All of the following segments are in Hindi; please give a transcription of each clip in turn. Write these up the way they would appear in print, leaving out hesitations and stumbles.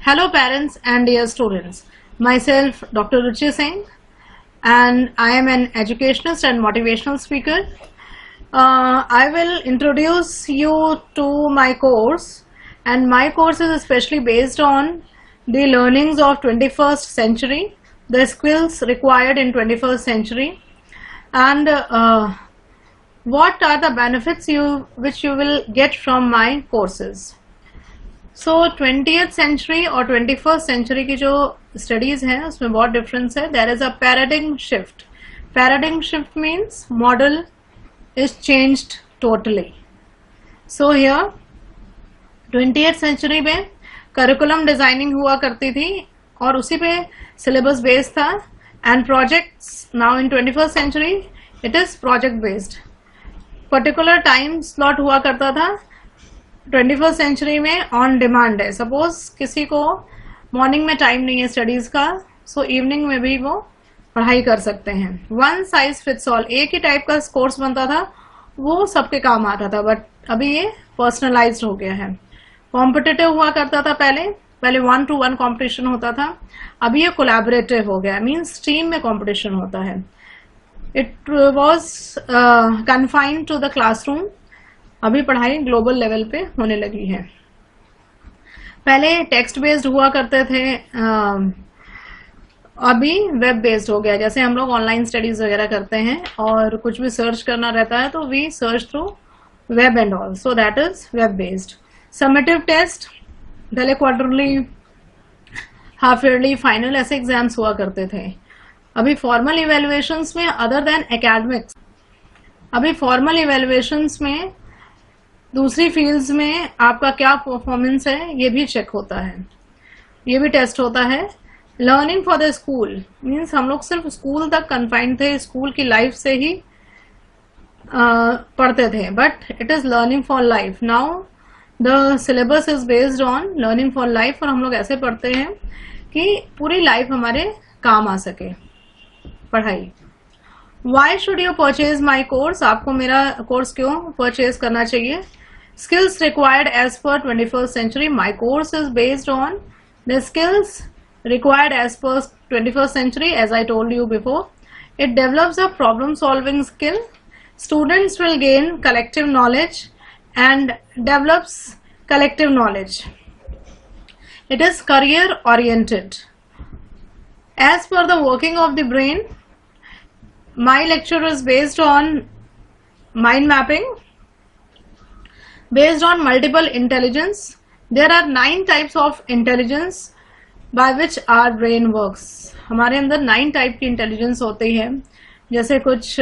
Hello parents and dear students. Myself Dr. Ruchi Singh and I am an educationist and motivational speaker. I will introduce you to my course, and my course is especially based on the learnings of 21st century, the skills required in 21st century, and what are the benefits which you will get from my courses. So 20th century और 21st सेंचुरी की जो स्टडीज हैं उसमें बहुत डिफरेंस है. There is a paradigm shift. Paradigm shift means model is changed totally. So here 20th century में करिकुलम डिजाइनिंग हुआ करती थी और उसी पे सिलेबस बेस्ड था, and projects now in 21st century it is project based. Particular time slot हुआ करता था. 21st सेंचुरी में ऑन डिमांड है. सपोज किसी को मॉर्निंग में टाइम नहीं है स्टडीज का, सो इवनिंग में भी वो पढ़ाई कर सकते हैं. वन साइज फिट्स ऑल, एक ही टाइप का कोर्स बनता था, वो सबके काम आता था, बट अभी ये पर्सनलाइज्ड हो गया है. कॉम्पिटिटिव हुआ करता था पहले 1-to-1 कॉम्पिटिशन होता था, अभी ये कोलैबोरेटिव हो गया, मीन्स टीम में कॉम्पिटिशन होता है. It was confined to the classroom. अभी पढ़ाई ग्लोबल लेवल पे होने लगी है. पहले टेक्स्ट बेस्ड हुआ करते थे, अभी वेब बेस्ड हो गया. जैसे हम लोग ऑनलाइन स्टडीज वगैरह करते हैं और कुछ भी सर्च करना रहता है तो we search through web and all, so that is web based. Summative test पहले क्वार्टरली, हाफ ईयरली, फाइनल ऐसे एग्जाम्स हुआ करते थे. अभी फॉर्मल इवेल्युएशंस में अदर देन एकेडमिक्स, अभी फॉर्मल इवेल्युएशंस में दूसरी फील्ड्स में आपका क्या परफॉर्मेंस है ये भी चेक होता है, ये भी टेस्ट होता है. Learning for the school means हम लोग सिर्फ स्कूल तक कन्फाइंड थे, स्कूल की लाइफ से ही पढ़ते थे, but it is learning for life. Now the syllabus is based on learning for life, और हम लोग ऐसे पढ़ते हैं कि पूरी लाइफ हमारे काम आ सके पढ़ाई. Why should you purchase my course? आपको मेरा कोर्स क्यों परचेज करना चाहिए? Skills required as per 21st century. My course is based on the skills required as per 21st century, as I told you before. It develops a problem solving skill. Students will gain collective knowledge and develops collective knowledge. It is career oriented. As per the working of the brain, my lecture is based on mind mapping, based on multiple intelligence. There are 9 types of intelligence by which our brain works. हमारे अंदर 9 टाइप की इंटेलिजेंस होती है. जैसे कुछ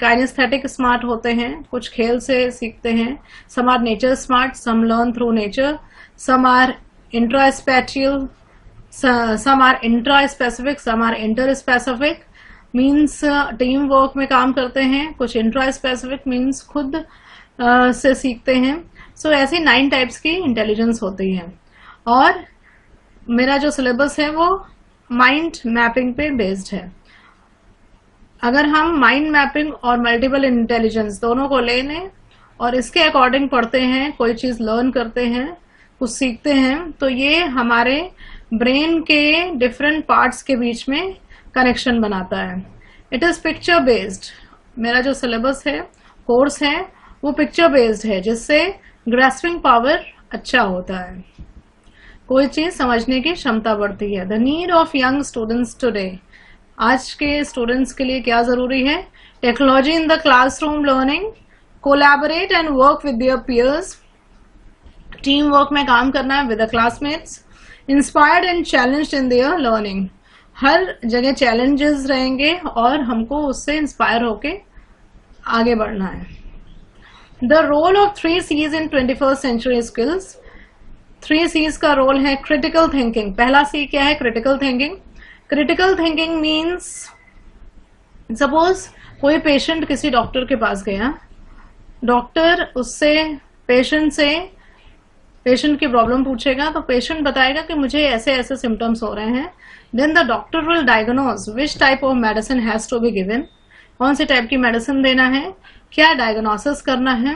काइनेस्थेटिक स्मार्ट होते हैं, कुछ खेल से सीखते हैं. some are nature smart, some learn through nature, some are intraspatial, some are intraspecific, some are interspecific. Means team work में काम करते हैं. कुछ इंट्रा स्पेसिफिक मीन्स खुद से सीखते हैं. सो ऐसी 9 टाइप्स की इंटेलिजेंस होती है, और मेरा जो सिलेबस है वो माइंड मैपिंग पे बेस्ड है. अगर हम माइंड मैपिंग और मल्टीपल इंटेलिजेंस दोनों को ले लें और इसके अकॉर्डिंग पढ़ते हैं, कोई चीज लर्न करते हैं, कुछ सीखते हैं, तो ये हमारे ब्रेन के डिफरेंट पार्ट्स के बीच में कनेक्शन बनाता है. It is picture based. मेरा जो सिलेबस है, कोर्स है, वो पिक्चर बेस्ड है, जिससे ग्रास्पिंग पावर अच्छा होता है, कोई चीज समझने की क्षमता बढ़ती है. The need of young students today. आज के स्टूडेंट्स के लिए क्या जरूरी है? Technology in the classroom learning, collaborate and work with their peers. Team work में काम करना है with the classmates. Inspired and challenged in their learning. हर जगह चैलेंजेस रहेंगे और हमको उससे इंस्पायर होके आगे बढ़ना है. The role of 3 C's in 21st century skills. 3 C's का रोल है क्रिटिकल थिंकिंग. पहला सी क्या है? Critical thinking. Critical thinking means suppose कोई पेशेंट किसी डॉक्टर के पास गया, डॉक्टर उससे पेशेंट की प्रॉब्लम पूछेगा, तो पेशेंट बताएगा कि मुझे ऐसे ऐसे सिम्टम्स हो रहे हैं. Then the doctor will diagnose which type of medicine has to be given. कौन सी टाइप की मेडिसिन देना है, क्या डायग्नोसिस करना है,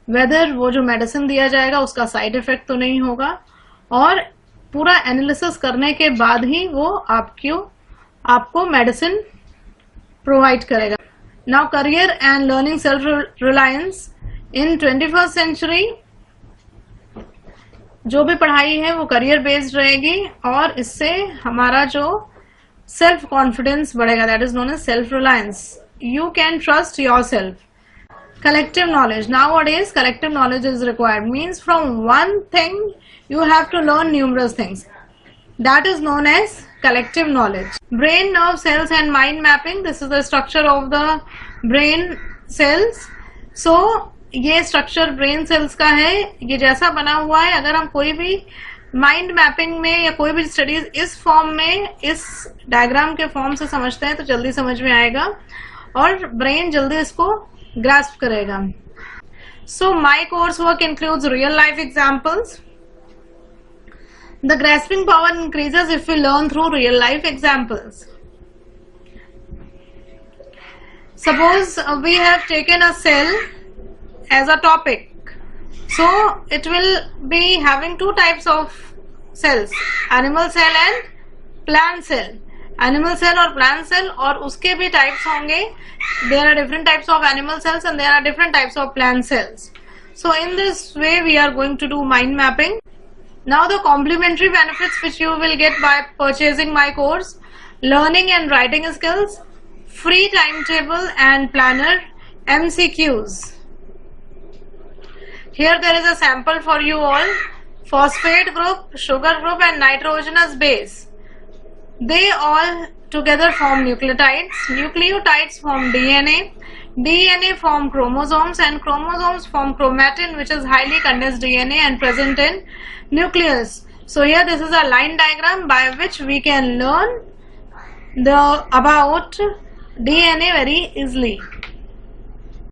वेदर वो जो मेडिसिन दिया जाएगा उसका साइड इफेक्ट तो नहीं होगा, और पूरा एनालिसिस करने के बाद ही वो आपको मेडिसिन प्रोवाइड करेगा. Now career and learning self reliance in 21st century. जो भी पढ़ाई है वो करियर बेस्ड रहेगी और इससे हमारा जो सेल्फ कॉन्फिडेंस बढ़ेगा. That is known as self reliance. You can trust yourself. Collective knowledge. Nowadays, collective knowledge is required. Means from one thing, you have to learn numerous things. That is known as collective knowledge. Brain, nerve cells and mind mapping. This is the structure of the brain cells. So, ये structure brain cells का है. ये जैसा बना हुआ है. अगर हम कोई भी माइंड मैपिंग में या कोई भी स्टडीज इस फॉर्म में, इस डायग्राम के फॉर्म से समझते हैं तो जल्दी समझ में आएगा और ब्रेन जल्दी इसको grasp करेगा. So my coursework includes real life examples. The grasping power increases if we learn through real life examples. Suppose we have taken a cell as a topic. So it will be having two types of cells, animal cell and plant cell. Animal cell और प्लांट सेल, और उसके भी टाइप्स होंगे. There are different types of animal cells and there are different types of plant cells. So in this way we are going to do mind mapping. Now the complimentary benefits which you will get by purchasing my course: learning and writing skills, free time table and planner, MCQs. Here there is a sample for you all. Phosphate group, sugar group and nitrogenous base. They all together form nucleotides. Nucleotides form DNA. DNA form chromosomes and chromosomes form chromatin, which is highly condensed DNA and present in nucleus. So here this is a line diagram by which we can learn about DNA very easily.